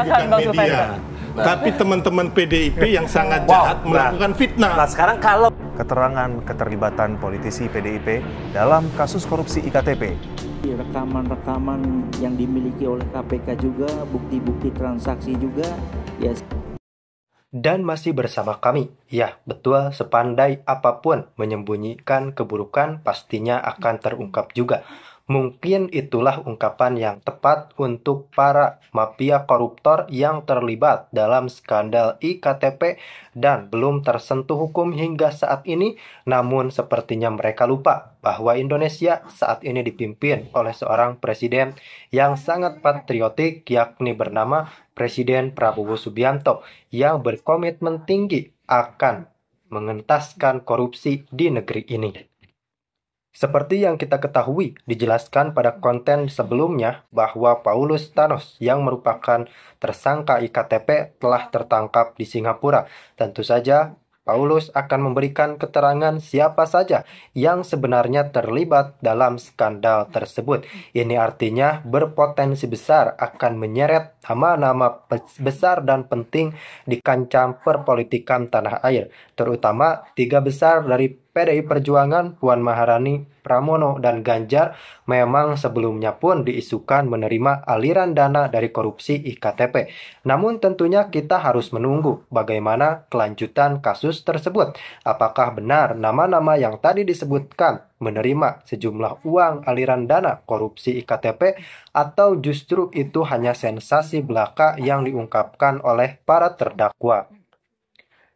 bukan media. Tapi teman-teman PDIP yang sangat jahat melakukan fitnah. Nah, sekarang kalau keterangan keterlibatan politisi PDIP dalam kasus korupsi IKTP. Rekaman-rekaman yang dimiliki oleh KPK juga, bukti-bukti transaksi juga, ya. Dan masih bersama kami. Ya, betul, sepandai apapun menyembunyikan keburukan pastinya akan terungkap juga. Mungkin itulah ungkapan yang tepat untuk para mafia koruptor yang terlibat dalam skandal IKTP dan belum tersentuh hukum hingga saat ini. Namun sepertinya mereka lupa bahwa Indonesia saat ini dipimpin oleh seorang presiden yang sangat patriotik, yakni bernama Presiden Prabowo Subianto, yang berkomitmen tinggi akan mengentaskan korupsi di negeri ini. Seperti yang kita ketahui, dijelaskan pada konten sebelumnya bahwa Paulus Thanos yang merupakan tersangka IKTP telah tertangkap di Singapura. Tentu saja, Paulus akan memberikan keterangan siapa saja yang sebenarnya terlibat dalam skandal tersebut. Ini artinya berpotensi besar akan menyeret nama-nama besar dan penting di kancah perpolitikan tanah air, terutama 3 besar dari PDI Perjuangan, Puan Maharani, Pramono, dan Ganjar memang sebelumnya pun diisukan menerima aliran dana dari korupsi IKTP. Namun tentunya kita harus menunggu bagaimana kelanjutan kasus tersebut. Apakah benar nama-nama yang tadi disebutkan menerima sejumlah uang aliran dana korupsi IKTP, atau justru itu hanya sensasi belaka yang diungkapkan oleh para terdakwa?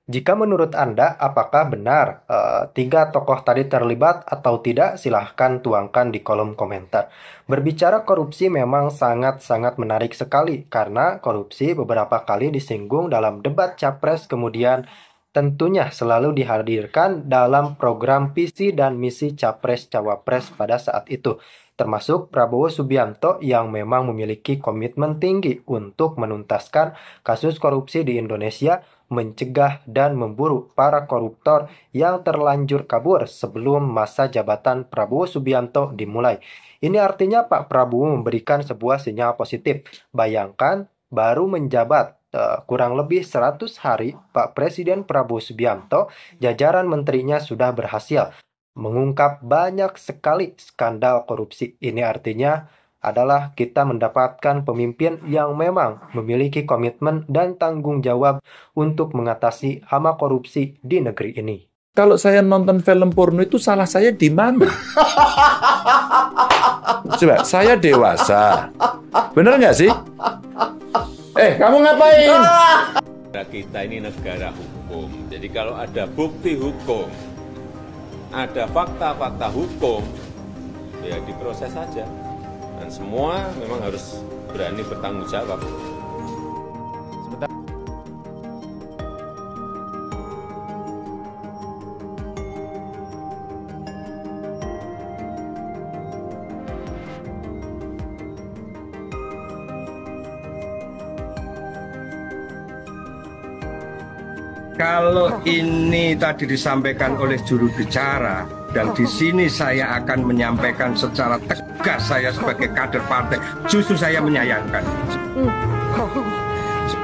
Jika menurut Anda, apakah benar 3 tokoh tadi terlibat atau tidak? Silahkan tuangkan di kolom komentar. Berbicara korupsi memang sangat-sangat menarik sekali, karena korupsi beberapa kali disinggung dalam debat Capres, kemudian tentunya selalu dihadirkan dalam program visi dan misi Capres-Cawapres pada saat itu. Termasuk Prabowo Subianto yang memang memiliki komitmen tinggi untuk menuntaskan kasus korupsi di Indonesia, mencegah dan memburu para koruptor yang terlanjur kabur sebelum masa jabatan Prabowo Subianto dimulai. Ini artinya Pak Prabowo memberikan sebuah sinyal positif. Bayangkan, baru menjabat kurang lebih 100 hari, Pak Presiden Prabowo Subianto, jajaran menterinya sudah berhasil mengungkap banyak sekali skandal korupsi. Ini artinya adalah kita mendapatkan pemimpin yang memang memiliki komitmen dan tanggung jawab untuk mengatasi hama korupsi di negeri ini. Kalau saya nonton film porno itu salah saya di mana? Coba, saya dewasa. Bener nggak sih? Kamu ngapain? Kita ini negara hukum, jadi kalau ada bukti hukum, ada fakta-fakta hukum, ya diproses saja. Dan semua memang harus berani bertanggung jawab. Kalau ini tadi disampaikan oleh juru bicara, dan di sini saya akan menyampaikan secara tegas, saya sebagai kader partai, justru saya menyayangkan.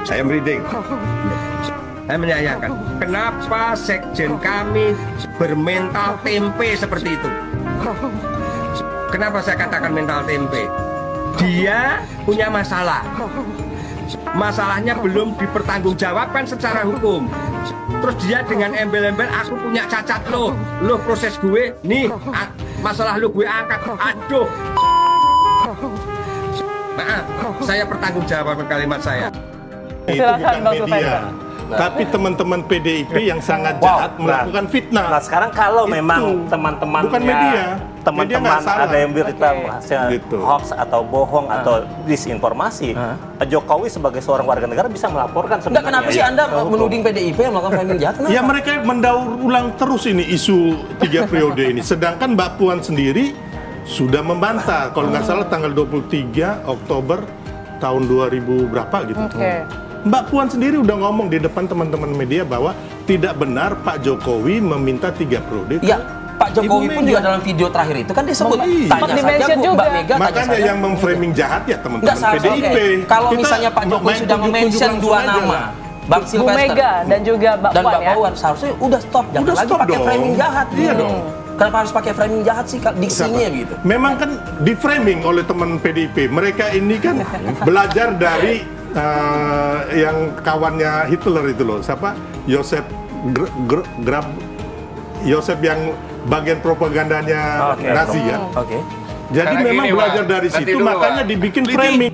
Saya merinding. Saya menyayangkan. Kenapa sekjen kami bermental tempe seperti itu? Kenapa saya katakan mental tempe? Dia punya masalah. Masalahnya belum dipertanggungjawabkan secara hukum. Terus dia dengan embel-embel, aku punya cacat loh proses gue, nih masalah lo gue angkat, aduh. Maaf, saya bertanggungjawabkan kalimat saya. Itu bukan media. Tapi teman-teman PDIP yang sangat jahat melakukan fitnah. Nah, sekarang kalau memang teman-temannya, bukan media. teman-teman ada yang berita gitu, hoax atau bohong atau disinformasi, Pak Jokowi sebagai seorang warga negara bisa melaporkan sebenarnya. Enggak, kenapa sih Anda menuding PDIP yang melakukan framing jahat? Ya mereka mendaur ulang terus ini isu 3 periode ini. Sedangkan Mbak Puan sendiri sudah membantah, kalau nggak salah tanggal 23 Oktober tahun 2000 berapa gitu. Mbak Puan sendiri udah ngomong di depan teman-teman media bahwa tidak benar Pak Jokowi meminta 3 periode ke Pak Jokowi pun juga dalam video terakhir itu kan disebut tanya saja Mbak Mega. Makanya yang memframing jahat ya teman-teman PDIP. Kalau misalnya Pak Jokowi sudah mention 2 nama, Bang Bu Mega dan juga Mbak Puan, seharusnya udah stop, jangan lagi pakai framing jahat. Iya dong. Kenapa harus pakai framing jahat sih diksinya gitu? Memang kan di framing oleh teman PDIP. Mereka ini kan belajar dari yang kawannya Hitler itu loh, siapa? Joseph yang bagian propagandanya Nazi ya. Jadi memang belajar dari situ, makanya dibikin framing.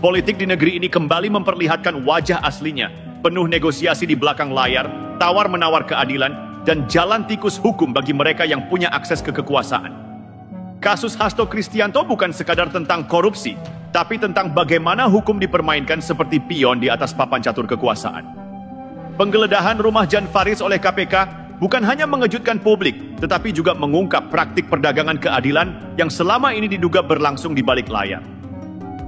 Politik di negeri ini kembali memperlihatkan wajah aslinya, penuh negosiasi di belakang layar, tawar-menawar keadilan, dan jalan tikus hukum bagi mereka yang punya akses ke kekuasaan. Kasus Hasto Kristianto bukan sekadar tentang korupsi, tapi tentang bagaimana hukum dipermainkan seperti pion di atas papan catur kekuasaan. Penggeledahan rumah Jan Faridz oleh KPK bukan hanya mengejutkan publik, tetapi juga mengungkap praktik perdagangan keadilan yang selama ini diduga berlangsung di balik layar.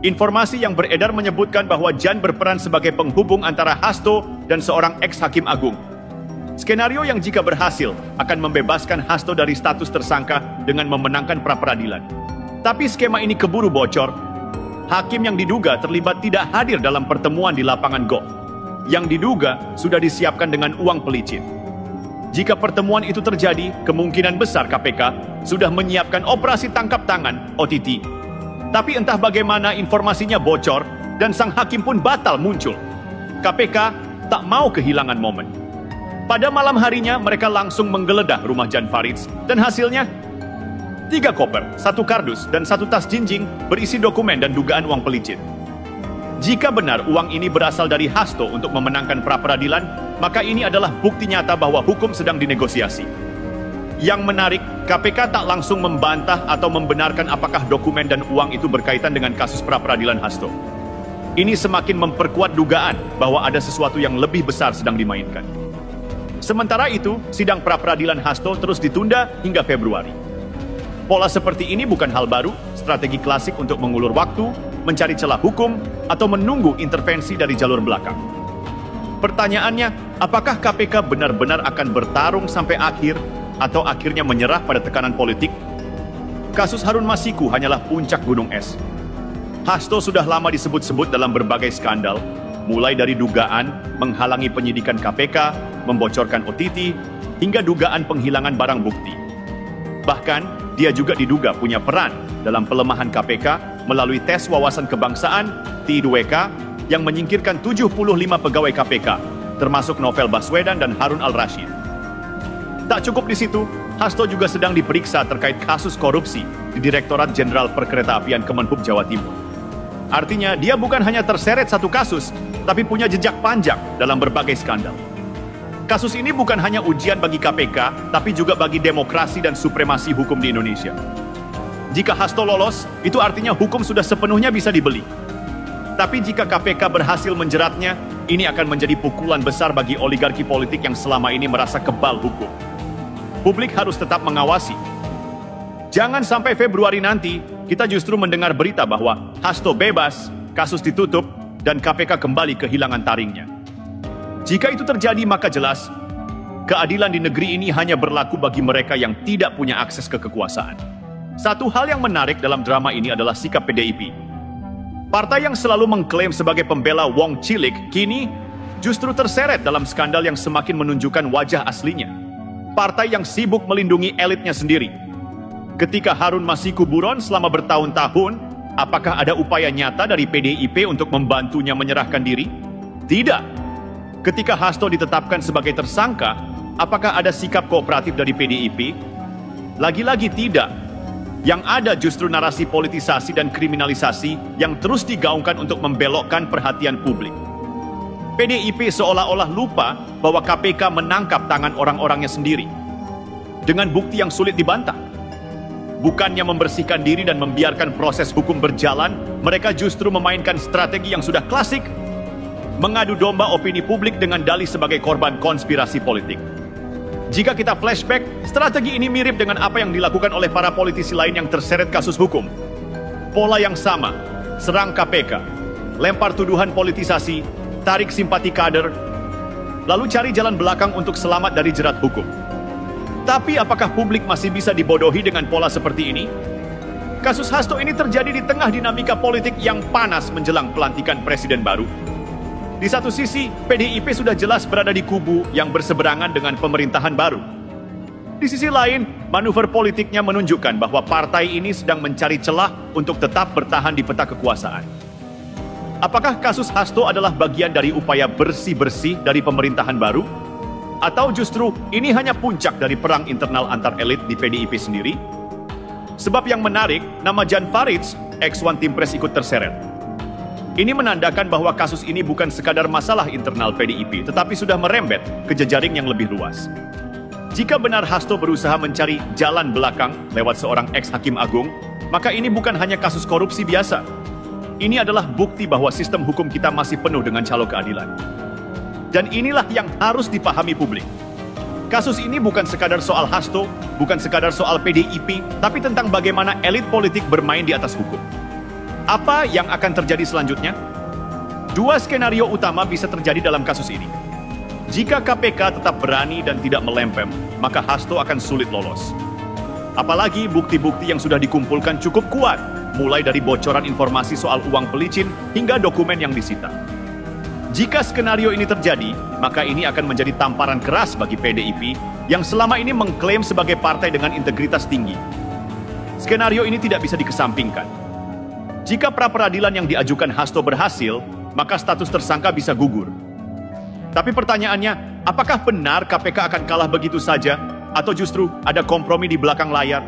Informasi yang beredar menyebutkan bahwa Jan berperan sebagai penghubung antara Hasto dan seorang ex-hakim agung. Skenario yang jika berhasil akan membebaskan Hasto dari status tersangka dengan memenangkan pra-peradilan. Tapi skema ini keburu bocor. Hakim yang diduga terlibat tidak hadir dalam pertemuan di lapangan golf. Yang diduga sudah disiapkan dengan uang pelicin. Jika pertemuan itu terjadi, kemungkinan besar KPK sudah menyiapkan operasi tangkap tangan OTT. Tapi entah bagaimana informasinya bocor dan sang hakim pun batal muncul. KPK tak mau kehilangan momen. Pada malam harinya mereka langsung menggeledah rumah Jan Faridz dan hasilnya 3 koper, 1 kardus, dan 1 tas jinjing berisi dokumen dan dugaan uang pelicin. Jika benar uang ini berasal dari Hasto untuk memenangkan pra-peradilan, maka ini adalah bukti nyata bahwa hukum sedang dinegosiasi. Yang menarik, KPK tak langsung membantah atau membenarkan apakah dokumen dan uang itu berkaitan dengan kasus pra-peradilan Hasto. Ini semakin memperkuat dugaan bahwa ada sesuatu yang lebih besar sedang dimainkan. Sementara itu, sidang pra-peradilan Hasto terus ditunda hingga Februari. Pola seperti ini bukan hal baru, strategi klasik untuk mengulur waktu, mencari celah hukum, atau menunggu intervensi dari jalur belakang. Pertanyaannya, apakah KPK benar-benar akan bertarung sampai akhir, atau akhirnya menyerah pada tekanan politik? Kasus Harun Masiku hanyalah puncak gunung es. Hasto sudah lama disebut-sebut dalam berbagai skandal, mulai dari dugaan menghalangi penyidikan KPK, membocorkan OTT, hingga dugaan penghilangan barang bukti. Bahkan, dia juga diduga punya peran dalam pelemahan KPK melalui tes wawasan kebangsaan T2K yang menyingkirkan 75 pegawai KPK, termasuk Novel Baswedan dan Harun Al-Rashid. Tak cukup di situ, Hasto juga sedang diperiksa terkait kasus korupsi di Direktorat Jenderal Perkeretaapian Kemenhub Jawa Timur. Artinya, dia bukan hanya terseret satu kasus, tapi punya jejak panjang dalam berbagai skandal. Kasus ini bukan hanya ujian bagi KPK, tapi juga bagi demokrasi dan supremasi hukum di Indonesia. Jika Hasto lolos, itu artinya hukum sudah sepenuhnya bisa dibeli. Tapi jika KPK berhasil menjeratnya, ini akan menjadi pukulan besar bagi oligarki politik yang selama ini merasa kebal hukum. Publik harus tetap mengawasi. Jangan sampai Februari nanti, kita justru mendengar berita bahwa Hasto bebas, kasus ditutup, dan KPK kembali kehilangan taringnya. Jika itu terjadi, maka jelas, keadilan di negeri ini hanya berlaku bagi mereka yang tidak punya akses ke kekuasaan. Satu hal yang menarik dalam drama ini adalah sikap PDIP. Partai yang selalu mengklaim sebagai pembela Wong Cilik, kini justru terseret dalam skandal yang semakin menunjukkan wajah aslinya. Partai yang sibuk melindungi elitnya sendiri. Ketika Harun Masiku buron selama bertahun-tahun, apakah ada upaya nyata dari PDIP untuk membantunya menyerahkan diri? Tidak. Ketika Hasto ditetapkan sebagai tersangka, apakah ada sikap kooperatif dari PDIP? Lagi-lagi tidak. Yang ada justru narasi politisasi dan kriminalisasi yang terus digaungkan untuk membelokkan perhatian publik. PDIP seolah-olah lupa bahwa KPK menangkap tangan orang-orangnya sendiri dengan bukti yang sulit dibantah. Bukannya membersihkan diri dan membiarkan proses hukum berjalan, mereka justru memainkan strategi yang sudah klasik, mengadu domba opini publik dengan dalih sebagai korban konspirasi politik. Jika kita flashback, strategi ini mirip dengan apa yang dilakukan oleh para politisi lain yang terseret kasus hukum. Pola yang sama, serang KPK, lempar tuduhan politisasi, tarik simpati kader, lalu cari jalan belakang untuk selamat dari jerat hukum. Tapi apakah publik masih bisa dibodohi dengan pola seperti ini? Kasus Hasto ini terjadi di tengah dinamika politik yang panas menjelang pelantikan presiden baru. Di satu sisi, PDIP sudah jelas berada di kubu yang berseberangan dengan pemerintahan baru. Di sisi lain, manuver politiknya menunjukkan bahwa partai ini sedang mencari celah untuk tetap bertahan di peta kekuasaan. Apakah kasus Hasto adalah bagian dari upaya bersih-bersih dari pemerintahan baru? Atau justru ini hanya puncak dari perang internal antar elit di PDIP sendiri? Sebab yang menarik, nama Jan Faridz, ex-One Team Press ikut terseret. Ini menandakan bahwa kasus ini bukan sekadar masalah internal PDIP, tetapi sudah merembet ke jejaring yang lebih luas. Jika benar Hasto berusaha mencari jalan belakang lewat seorang ex-hakim agung, maka ini bukan hanya kasus korupsi biasa. Ini adalah bukti bahwa sistem hukum kita masih penuh dengan calo keadilan. Dan inilah yang harus dipahami publik. Kasus ini bukan sekadar soal Hasto, bukan sekadar soal PDIP, tapi tentang bagaimana elit politik bermain di atas hukum. Apa yang akan terjadi selanjutnya? Dua skenario utama bisa terjadi dalam kasus ini. Jika KPK tetap berani dan tidak melempem, maka Hasto akan sulit lolos. Apalagi bukti-bukti yang sudah dikumpulkan cukup kuat, mulai dari bocoran informasi soal uang pelicin hingga dokumen yang disita. Jika skenario ini terjadi, maka ini akan menjadi tamparan keras bagi PDIP yang selama ini mengklaim sebagai partai dengan integritas tinggi. Skenario ini tidak bisa dikesampingkan. Jika pra-peradilan yang diajukan Hasto berhasil, maka status tersangka bisa gugur. Tapi pertanyaannya, apakah benar KPK akan kalah begitu saja, atau justru ada kompromi di belakang layar?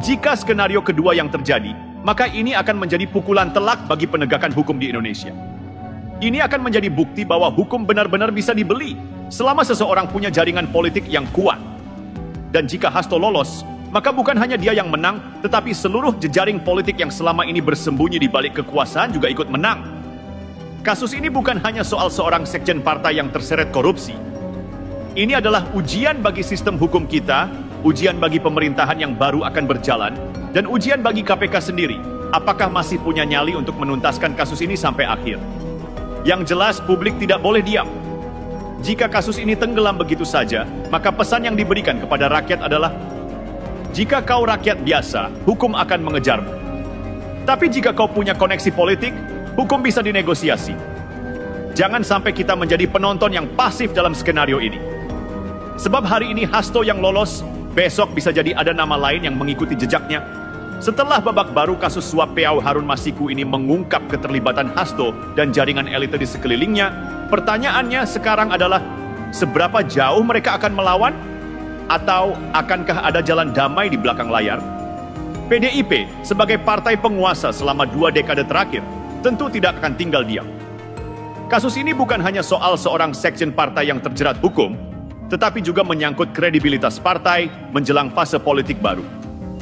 Jika skenario kedua yang terjadi, maka ini akan menjadi pukulan telak bagi penegakan hukum di Indonesia. Ini akan menjadi bukti bahwa hukum benar-benar bisa dibeli selama seseorang punya jaringan politik yang kuat. Dan jika Hasto lolos, maka bukan hanya dia yang menang, tetapi seluruh jejaring politik yang selama ini bersembunyi di balik kekuasaan juga ikut menang. Kasus ini bukan hanya soal seorang sekjen partai yang terseret korupsi. Ini adalah ujian bagi sistem hukum kita, ujian bagi pemerintahan yang baru akan berjalan, dan ujian bagi KPK sendiri. Apakah masih punya nyali untuk menuntaskan kasus ini sampai akhir? Yang jelas, publik tidak boleh diam. Jika kasus ini tenggelam begitu saja, maka pesan yang diberikan kepada rakyat adalah, jika kau rakyat biasa, hukum akan mengejarmu. Tapi jika kau punya koneksi politik, hukum bisa dinegosiasi. Jangan sampai kita menjadi penonton yang pasif dalam skenario ini. Sebab hari ini Hasto yang lolos, besok bisa jadi ada nama lain yang mengikuti jejaknya. Setelah babak baru kasus suap PAU Harun Masiku ini mengungkap keterlibatan Hasto dan jaringan elite di sekelilingnya, pertanyaannya sekarang adalah, seberapa jauh mereka akan melawan? Atau akankah ada jalan damai di belakang layar? PDIP sebagai partai penguasa selama 2 dekade terakhir, tentu tidak akan tinggal diam. Kasus ini bukan hanya soal seorang sekjen partai yang terjerat hukum, tetapi juga menyangkut kredibilitas partai menjelang fase politik baru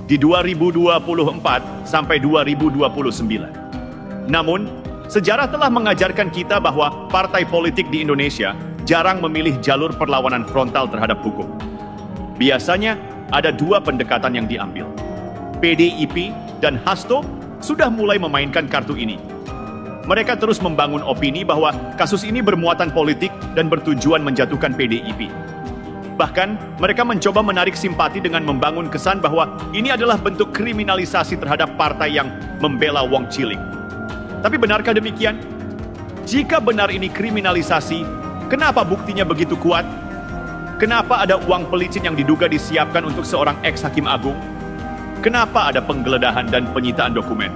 di 2024 sampai 2029. Namun, sejarah telah mengajarkan kita bahwa partai politik di Indonesia jarang memilih jalur perlawanan frontal terhadap hukum. Biasanya ada 2 pendekatan yang diambil. PDIP dan Hasto sudah mulai memainkan kartu ini. Mereka terus membangun opini bahwa kasus ini bermuatan politik dan bertujuan menjatuhkan PDIP. Bahkan, mereka mencoba menarik simpati dengan membangun kesan bahwa ini adalah bentuk kriminalisasi terhadap partai yang membela Wong Cilik. Tapi benarkah demikian? Jika benar ini kriminalisasi, kenapa buktinya begitu kuat? Kenapa ada uang pelicin yang diduga disiapkan untuk seorang ex-hakim agung? Kenapa ada penggeledahan dan penyitaan dokumen?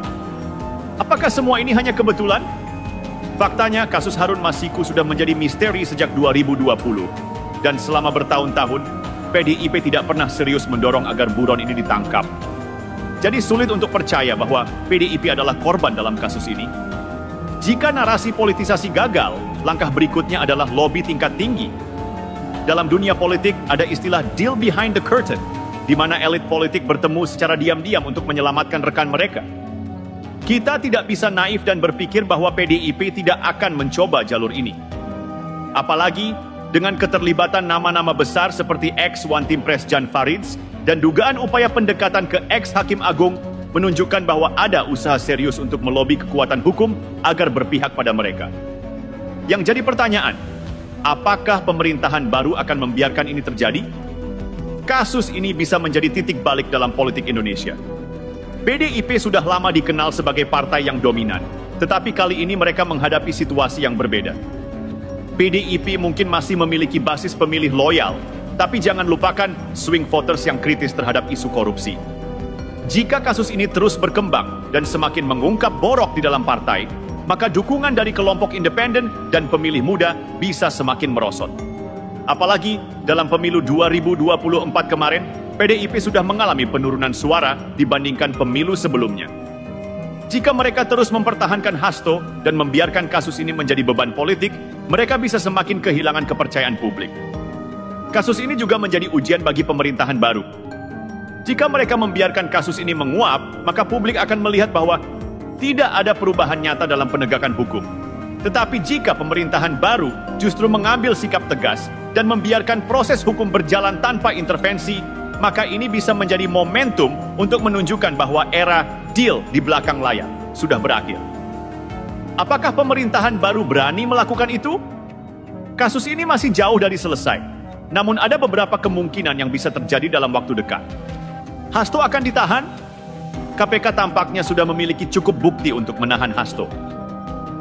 Apakah semua ini hanya kebetulan? Faktanya, kasus Harun Masiku sudah menjadi misteri sejak 2020. Dan selama bertahun-tahun, PDIP tidak pernah serius mendorong agar buron ini ditangkap. Jadi sulit untuk percaya bahwa PDIP adalah korban dalam kasus ini. Jika narasi politisasi gagal, langkah berikutnya adalah lobby tingkat tinggi. Dalam dunia politik, ada istilah deal behind the curtain, di mana elit politik bertemu secara diam-diam untuk menyelamatkan rekan mereka. Kita tidak bisa naif dan berpikir bahwa PDIP tidak akan mencoba jalur ini. Apalagi dengan keterlibatan nama-nama besar seperti ex-One Team Press Jan Faridz dan dugaan upaya pendekatan ke ex-Hakim Agung menunjukkan bahwa ada usaha serius untuk melobi kekuatan hukum agar berpihak pada mereka. Yang jadi pertanyaan, apakah pemerintahan baru akan membiarkan ini terjadi? kasus ini bisa menjadi titik balik dalam politik Indonesia. PDIP sudah lama dikenal sebagai partai yang dominan, tetapi kali ini mereka menghadapi situasi yang berbeda. PDIP mungkin masih memiliki basis pemilih loyal, tapi jangan lupakan swing voters yang kritis terhadap isu korupsi. Jika kasus ini terus berkembang dan semakin mengungkap borok di dalam partai, maka dukungan dari kelompok independen dan pemilih muda bisa semakin merosot. Apalagi dalam pemilu 2024 kemarin, PDIP sudah mengalami penurunan suara dibandingkan pemilu sebelumnya. Jika mereka terus mempertahankan Hasto dan membiarkan kasus ini menjadi beban politik, mereka bisa semakin kehilangan kepercayaan publik. Kasus ini juga menjadi ujian bagi pemerintahan baru. Jika mereka membiarkan kasus ini menguap, maka publik akan melihat bahwa tidak ada perubahan nyata dalam penegakan hukum. Tetapi jika pemerintahan baru justru mengambil sikap tegas dan membiarkan proses hukum berjalan tanpa intervensi, maka ini bisa menjadi momentum untuk menunjukkan bahwa era deal di belakang layar sudah berakhir. Apakah pemerintahan baru berani melakukan itu? Kasus ini masih jauh dari selesai, namun ada beberapa kemungkinan yang bisa terjadi dalam waktu dekat. Hasto akan ditahan? KPK tampaknya sudah memiliki cukup bukti untuk menahan Hasto.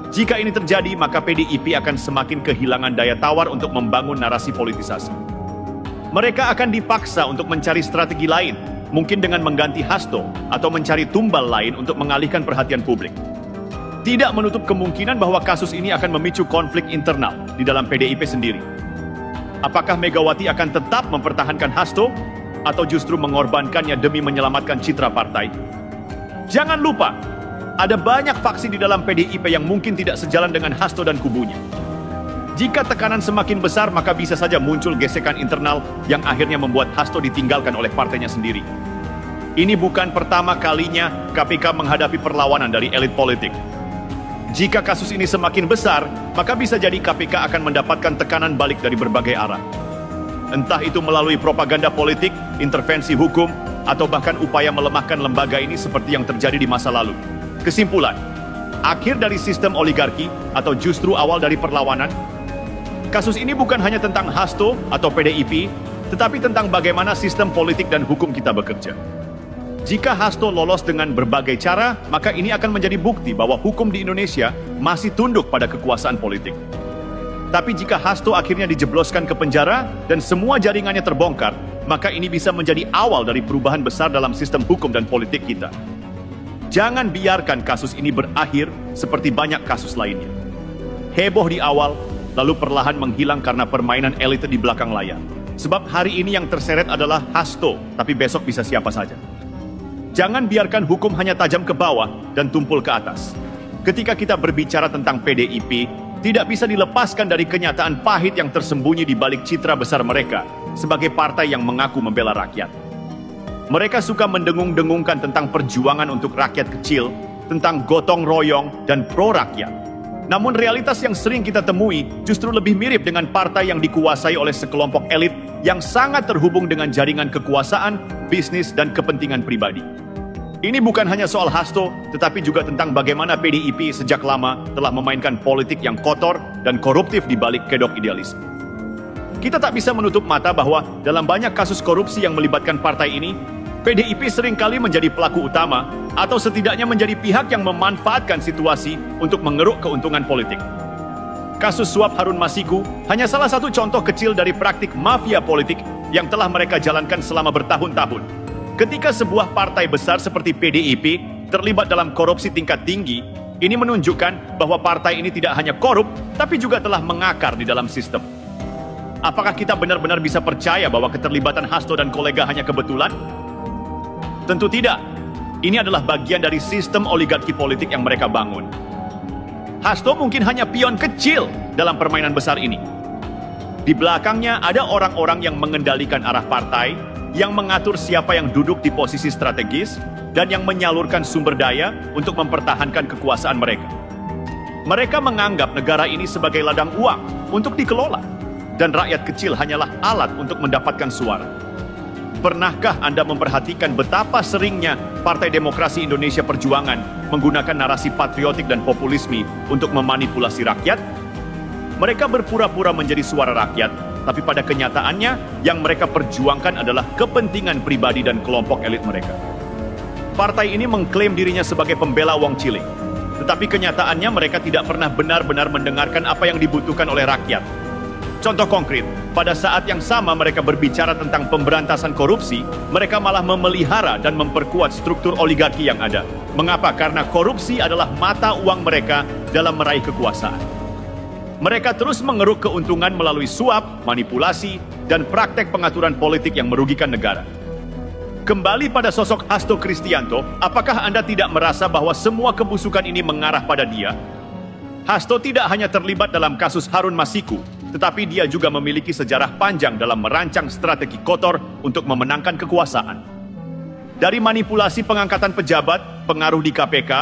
Jika ini terjadi, maka PDIP akan semakin kehilangan daya tawar untuk membangun narasi politisasi. Mereka akan dipaksa untuk mencari strategi lain, mungkin dengan mengganti Hasto atau mencari tumbal lain untuk mengalihkan perhatian publik. Tidak menutup kemungkinan bahwa kasus ini akan memicu konflik internal di dalam PDIP sendiri. Apakah Megawati akan tetap mempertahankan Hasto atau justru mengorbankannya demi menyelamatkan citra partai? Jangan lupa, ada banyak faksi di dalam PDIP yang mungkin tidak sejalan dengan Hasto dan kubunya. Jika tekanan semakin besar, maka bisa saja muncul gesekan internal yang akhirnya membuat Hasto ditinggalkan oleh partainya sendiri. Ini bukan pertama kalinya KPK menghadapi perlawanan dari elit politik. Jika kasus ini semakin besar, maka bisa jadi KPK akan mendapatkan tekanan balik dari berbagai arah. Entah itu melalui propaganda politik, intervensi hukum, atau bahkan upaya melemahkan lembaga ini seperti yang terjadi di masa lalu. Kesimpulan, akhir dari sistem oligarki atau justru awal dari perlawanan? Kasus ini bukan hanya tentang Hasto atau PDIP, tetapi tentang bagaimana sistem politik dan hukum kita bekerja. Jika Hasto lolos dengan berbagai cara, maka ini akan menjadi bukti bahwa hukum di Indonesia masih tunduk pada kekuasaan politik. Tapi jika Hasto akhirnya dijebloskan ke penjara dan semua jaringannya terbongkar, maka ini bisa menjadi awal dari perubahan besar dalam sistem hukum dan politik kita. Jangan biarkan kasus ini berakhir seperti banyak kasus lainnya. Heboh di awal, lalu perlahan menghilang karena permainan elit di belakang layar. Sebab hari ini yang terseret adalah Hasto, tapi besok bisa siapa saja. Jangan biarkan hukum hanya tajam ke bawah dan tumpul ke atas. Ketika kita berbicara tentang PDIP, tidak bisa dilepaskan dari kenyataan pahit yang tersembunyi di balik citra besar mereka sebagai partai yang mengaku membela rakyat. Mereka suka mendengung-dengungkan tentang perjuangan untuk rakyat kecil, tentang gotong royong dan pro rakyat. Namun realitas yang sering kita temui justru lebih mirip dengan partai yang dikuasai oleh sekelompok elit yang sangat terhubung dengan jaringan kekuasaan, bisnis, dan kepentingan pribadi. Ini bukan hanya soal Hasto, tetapi juga tentang bagaimana PDIP sejak lama telah memainkan politik yang kotor dan koruptif di balik kedok idealisme. Kita tak bisa menutup mata bahwa dalam banyak kasus korupsi yang melibatkan partai ini, PDIP seringkali menjadi pelaku utama atau setidaknya menjadi pihak yang memanfaatkan situasi untuk mengeruk keuntungan politik. Kasus suap Harun Masiku hanya salah satu contoh kecil dari praktik mafia politik yang telah mereka jalankan selama bertahun-tahun. Ketika sebuah partai besar seperti PDIP terlibat dalam korupsi tingkat tinggi, ini menunjukkan bahwa partai ini tidak hanya korup, tapi juga telah mengakar di dalam sistem. Apakah kita benar-benar bisa percaya bahwa keterlibatan Hasto dan kolega hanya kebetulan? Tentu tidak. Ini adalah bagian dari sistem oligarki politik yang mereka bangun. Hasto mungkin hanya pion kecil dalam permainan besar ini. Di belakangnya ada orang-orang yang mengendalikan arah partai, yang mengatur siapa yang duduk di posisi strategis, dan yang menyalurkan sumber daya untuk mempertahankan kekuasaan mereka. Mereka menganggap negara ini sebagai ladang uang untuk dikelola, dan rakyat kecil hanyalah alat untuk mendapatkan suara. Pernahkah Anda memperhatikan betapa seringnya Partai Demokrasi Indonesia Perjuangan menggunakan narasi patriotik dan populisme untuk memanipulasi rakyat? Mereka berpura-pura menjadi suara rakyat, tapi pada kenyataannya yang mereka perjuangkan adalah kepentingan pribadi dan kelompok elit mereka. Partai ini mengklaim dirinya sebagai pembela wong cilik, tetapi kenyataannya mereka tidak pernah benar-benar mendengarkan apa yang dibutuhkan oleh rakyat. Contoh konkret, pada saat yang sama mereka berbicara tentang pemberantasan korupsi, mereka malah memelihara dan memperkuat struktur oligarki yang ada. Mengapa? Karena korupsi adalah mata uang mereka dalam meraih kekuasaan. Mereka terus mengeruk keuntungan melalui suap, manipulasi, dan praktek pengaturan politik yang merugikan negara. Kembali pada sosok Hasto Kristianto, apakah Anda tidak merasa bahwa semua kebusukan ini mengarah pada dia? Hasto tidak hanya terlibat dalam kasus Harun Masiku, tetapi dia juga memiliki sejarah panjang dalam merancang strategi kotor untuk memenangkan kekuasaan. Dari manipulasi pengangkatan pejabat, pengaruh di KPK,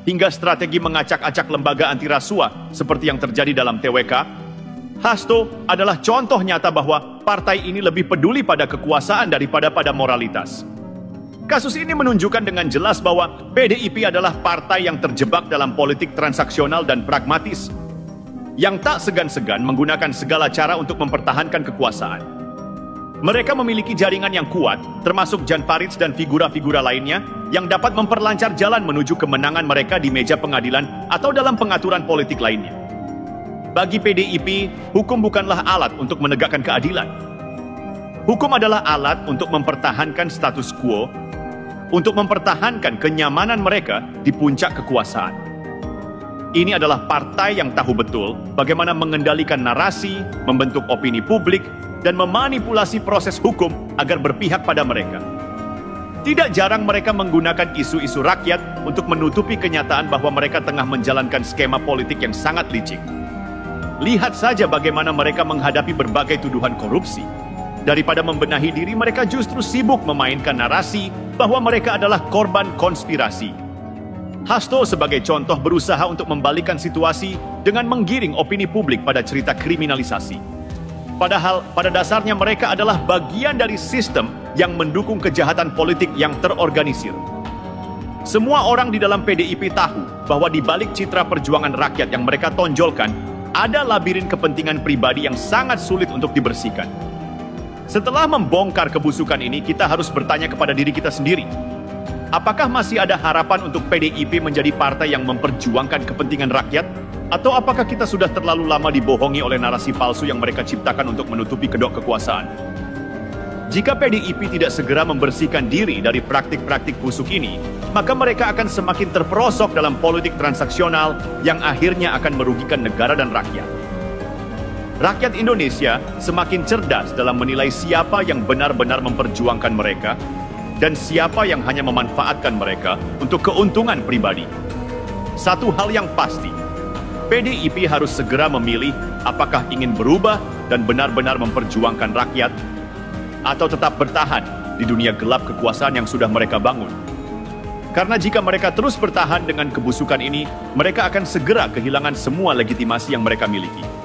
hingga strategi mengacak-acak lembaga anti rasuah seperti yang terjadi dalam TWK, Hasto adalah contoh nyata bahwa partai ini lebih peduli pada kekuasaan daripada pada moralitas. Kasus ini menunjukkan dengan jelas bahwa PDIP adalah partai yang terjebak dalam politik transaksional dan pragmatis, yang tak segan-segan menggunakan segala cara untuk mempertahankan kekuasaan. Mereka memiliki jaringan yang kuat, termasuk Jan Faridz dan figura-figura lainnya, yang dapat memperlancar jalan menuju kemenangan mereka di meja pengadilan atau dalam pengaturan politik lainnya. Bagi PDIP, hukum bukanlah alat untuk menegakkan keadilan. Hukum adalah alat untuk mempertahankan status quo, untuk mempertahankan kenyamanan mereka di puncak kekuasaan. Ini adalah partai yang tahu betul bagaimana mengendalikan narasi, membentuk opini publik, dan memanipulasi proses hukum agar berpihak pada mereka. Tidak jarang mereka menggunakan isu-isu rakyat untuk menutupi kenyataan bahwa mereka tengah menjalankan skema politik yang sangat licik. Lihat saja bagaimana mereka menghadapi berbagai tuduhan korupsi. Daripada membenahi diri, mereka justru sibuk memainkan narasi bahwa mereka adalah korban konspirasi. Hasto sebagai contoh berusaha untuk membalikkan situasi dengan menggiring opini publik pada cerita kriminalisasi. Padahal pada dasarnya mereka adalah bagian dari sistem yang mendukung kejahatan politik yang terorganisir. Semua orang di dalam PDIP tahu bahwa di balik citra perjuangan rakyat yang mereka tonjolkan, ada labirin kepentingan pribadi yang sangat sulit untuk dibersihkan. Setelah membongkar kebusukan ini, kita harus bertanya kepada diri kita sendiri. Apakah masih ada harapan untuk PDIP menjadi partai yang memperjuangkan kepentingan rakyat? Atau apakah kita sudah terlalu lama dibohongi oleh narasi palsu yang mereka ciptakan untuk menutupi kedok kekuasaan? Jika PDIP tidak segera membersihkan diri dari praktik-praktik busuk ini, maka mereka akan semakin terperosok dalam politik transaksional yang akhirnya akan merugikan negara dan rakyat. Rakyat Indonesia semakin cerdas dalam menilai siapa yang benar-benar memperjuangkan mereka dan siapa yang hanya memanfaatkan mereka untuk keuntungan pribadi. Satu hal yang pasti, PDIP harus segera memilih apakah ingin berubah dan benar-benar memperjuangkan rakyat atau tetap bertahan di dunia gelap kekuasaan yang sudah mereka bangun. Karena jika mereka terus bertahan dengan kebusukan ini, mereka akan segera kehilangan semua legitimasi yang mereka miliki.